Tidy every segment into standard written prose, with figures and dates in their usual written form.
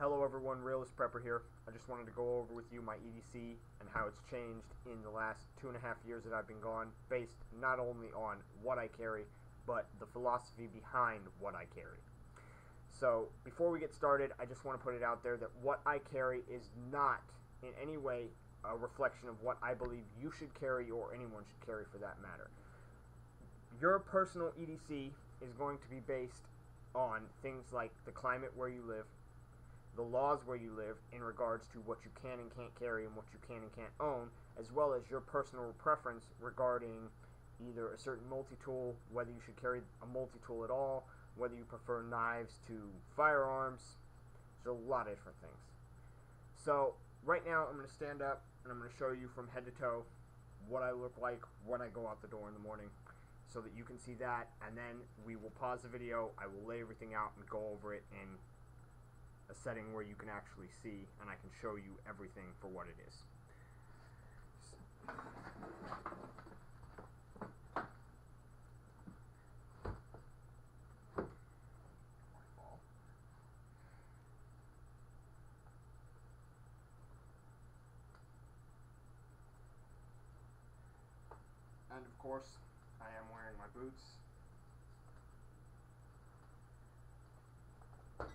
Hello everyone, Realist Prepper here. I just wanted to go over with you my EDC and how it's changed in the last 2.5 years that I've been gone, based not only on what I carry, but the philosophy behind what I carry. So, before we get started, I just want to put it out there that what I carry is not in any way a reflection of what I believe you should carry or anyone should carry for that matter. Your personal EDC is going to be based on things like the climate where you live, the laws where you live in regards to what you can and can't carry and what you can and can't own, as well as your personal preference regarding either a certain multi-tool, whether you should carry a multi-tool at all, whether you prefer knives to firearms. There's a lot of different things. So right now I'm going to stand up and I'm going to show you from head to toe what I look like when I go out the door in the morning, so that you can see that, and then we will pause the video, I will lay everything out and go over it in a setting where you can actually see, and I can show you everything for what it is. And of course, I am wearing my boots.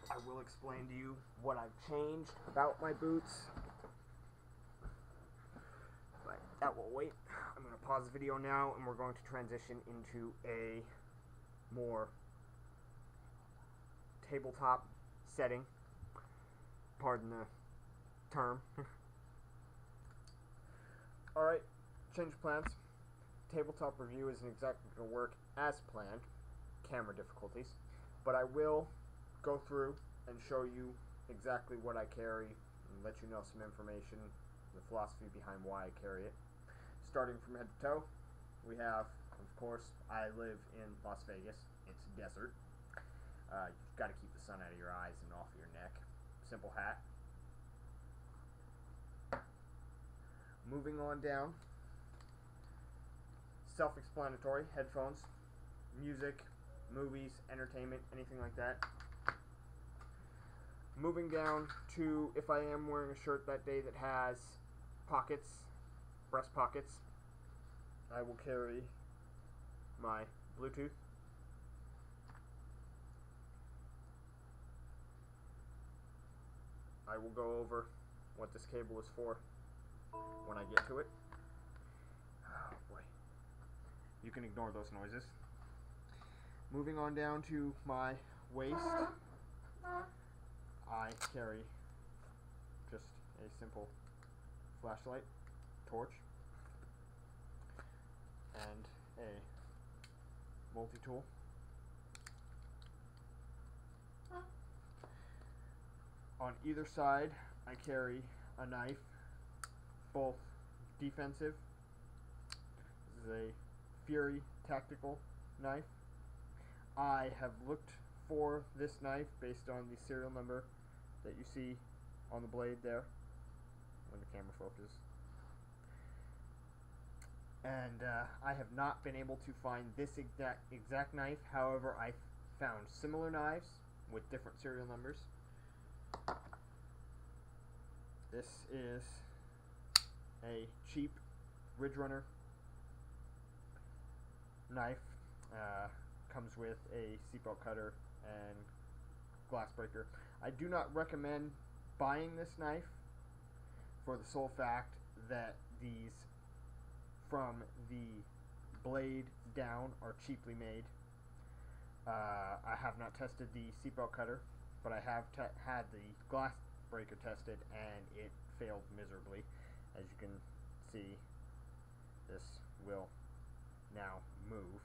I will explain to you what I've changed about my boots, but that will wait. I'm going to pause the video now and we're going to transition into a more tabletop setting. Pardon the term. Alright, change of plans. Tabletop review isn't exactly going to work as planned, camera difficulties, but I will go through and show you exactly what I carry and let you know some information, the philosophy behind why I carry it. Starting from head to toe, we have, of course, I live in Las Vegas. It's desert. You've got to keep the sun out of your eyes and off of your neck. Simple hat. Moving on down, self-explanatory, headphones, music, movies, entertainment, anything like that. Moving down to, if I am wearing a shirt that day that has pockets, breast pockets, I will carry my Bluetooth. I will go over what this cable is for when I get to it. Oh boy. You can ignore those noises. Moving on down to my waist, I carry just a simple flashlight, torch, and a multi-tool. On either side, I carry a knife, both defensive. This is a Fury tactical knife. I have looked for this knife based on the serial number that you see on the blade there when the camera focuses, and I have not been able to find this exact knife. However, I found similar knives with different serial numbers. This is a cheap Ridge Runner knife. Comes with a seatbelt cutter and glass breaker. I do not recommend buying this knife for the sole fact that these, from the blade down, are cheaply made. I have not tested the seatbelt cutter, but I have had the glass breaker tested and it failed miserably. As you can see, this will now move.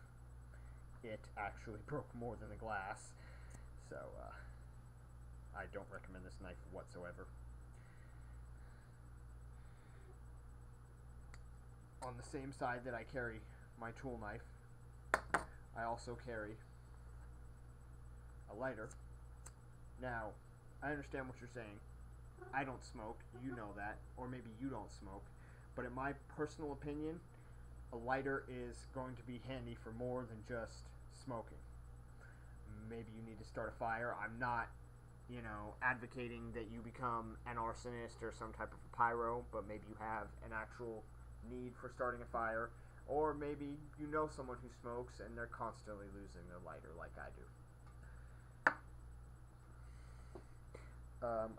It actually broke more than the glass, so I don't recommend this knife whatsoever. On the same side that I carry my tool knife, I also carry a lighter. Now, I understand what you're saying. I don't smoke, you know that, or maybe you don't smoke, but in my personal opinion, a lighter is going to be handy for more than just smoking. Maybe you need to start a fire. I'm not you know, advocating that you become an arsonist or some type of a pyro, but maybe you have an actual need for starting a fire, or maybe you know someone who smokes and they're constantly losing their lighter like I do.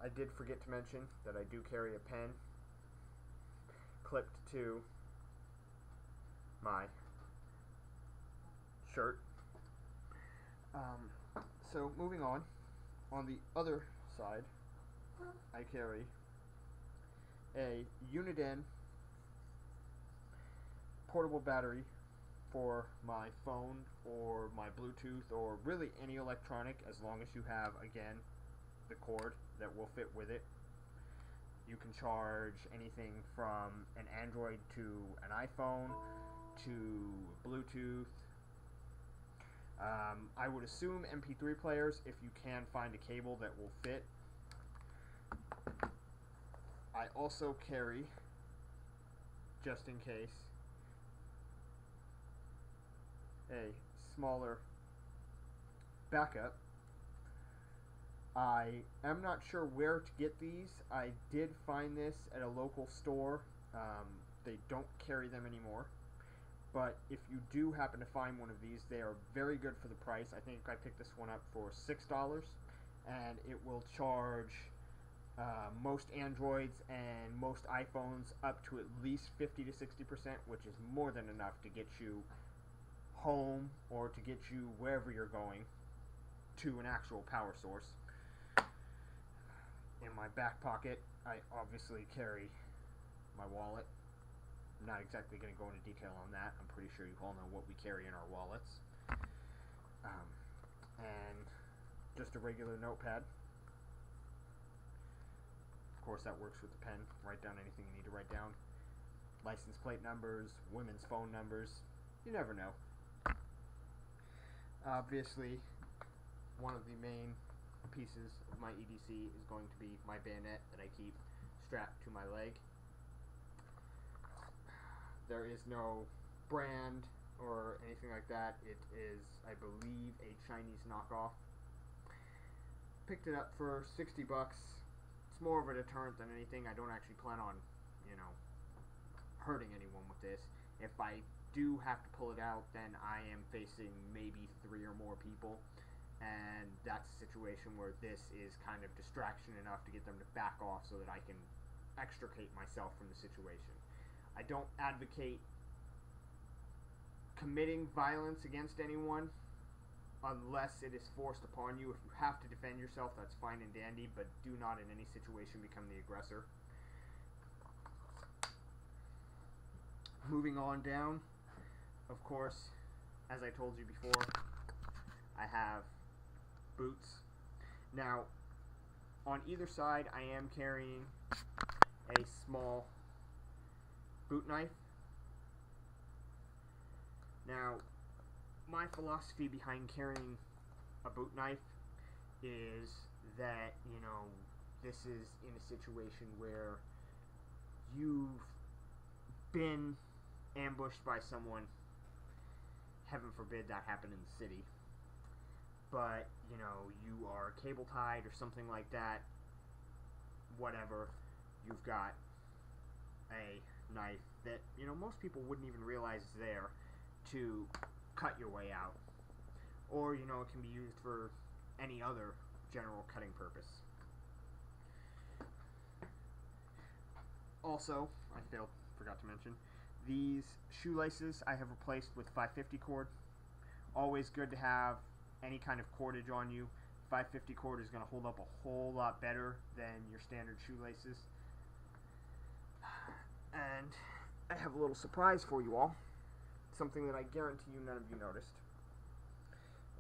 I did forget to mention that I do carry a pen clipped to my shirt. So moving on the other side, I carry a Uniden portable battery for my phone or my Bluetooth or really any electronic, as long as you have, again, the cord that will fit with it. You can charge anything from an Android to an iPhone to Bluetooth. I would assume MP3 players if you can find a cable that will fit. I also carry, just in case, a smaller backup. I am not sure where to get these. I did find this at a local store. They don't carry them anymore. But if you do happen to find one of these, they are very good for the price. I think I picked this one up for $6, and it will charge most Androids and most iPhones up to at least 50 to 60%, which is more than enough to get you home or to get you wherever you're going to an actual power source. In my back pocket, I obviously carry my wallet. I'm not exactly going to go into detail on that. I'm pretty sure you all know what we carry in our wallets. And just a regular notepad. Of course, that works with the pen. Write down anything you need to write down. License plate numbers, women's phone numbers. You never know. Obviously, one of the main pieces of my EDC is going to be my bayonet that I keep strapped to my leg. There is no brand or anything like that. It is, I believe, a Chinese knockoff. Picked it up for $60. It's more of a deterrent than anything. I don't actually plan on, you know, hurting anyone with this. If I do have to pull it out, then I am facing maybe 3 or more people, and that's a situation where this is kind of distraction enough to get them to back off so that I can extricate myself from the situation. I don't advocate committing violence against anyone unless it is forced upon you. If you have to defend yourself, that's fine and dandy, but do not in any situation become the aggressor. Moving on down, of course, as I told you before, I have boots. Now, on either side, I am carrying a small boot knife. Now, my philosophy behind carrying a boot knife is that, you know, this is in a situation where you've been ambushed by someone. Heaven forbid that happened in the city. But, you know, you are cable tied or something like that. Whatever. You've got a knife that, you know, most people wouldn't even realize is there to cut your way out. Or, you know, it can be used for any other general cutting purpose. Also, I forgot to mention, these shoelaces I have replaced with 550 cord. Always good to have any kind of cordage on you. 550 cord is going to hold up a whole lot better than your standard shoelaces. And I have a little surprise for you all. Something that I guarantee you none of you noticed.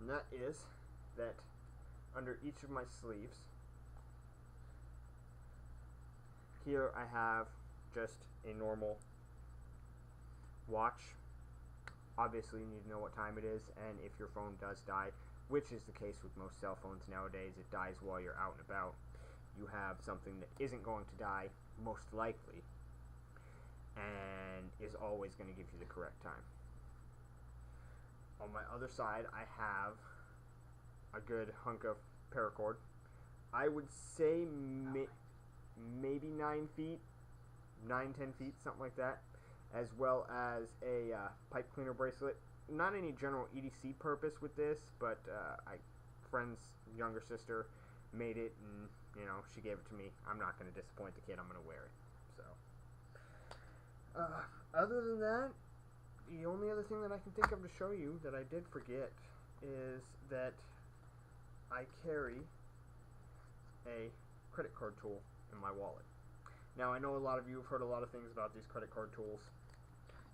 And that is that under each of my sleeves, here I have just a normal watch. Obviously you need to know what time it is, and if your phone does die, which is the case with most cell phones nowadays, it dies while you're out and about, you have something that isn't going to die, most likely, and is always going to give you the correct time. On my other side, I have a good hunk of paracord. I would say maybe 9 feet, 10 feet, something like that, as well as a pipe cleaner bracelet. Not any general EDC purpose with this, but friend's younger sister made it, and you know, she gave it to me. I'm not going to disappoint the kid. I'm going to wear it. So, other than that, the only other thing that I can think of to show you that I did forget is that I carry a credit card tool in my wallet. Now, I know a lot of you have heard a lot of things about these credit card tools,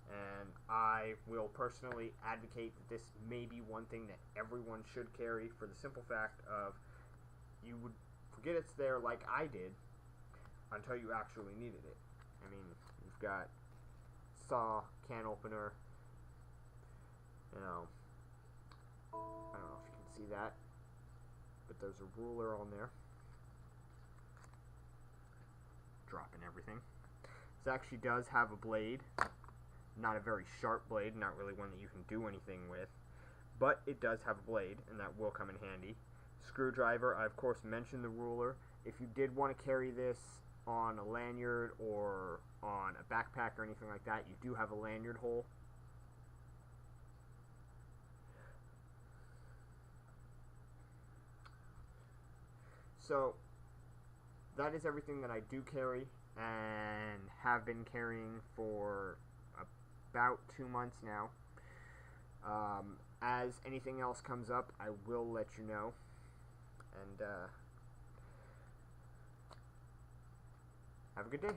and I will personally advocate that this may be one thing that everyone should carry, for the simple fact of you would forget it's there like I did until you actually needed it. I mean, you've got saw, can opener, you know, I don't know if you can see that, but there's a ruler on there. Dropping everything. This actually does have a blade. Not a very sharp blade, not really one that you can do anything with, but it does have a blade, and that will come in handy. Screwdriver, I of course mentioned the ruler. If you did want to carry this on a lanyard or on a backpack or anything like that, you do have a lanyard hole. So that is everything that I do carry and have been carrying for about 2 months now. As anything else comes up, I will let you know. And have a good day.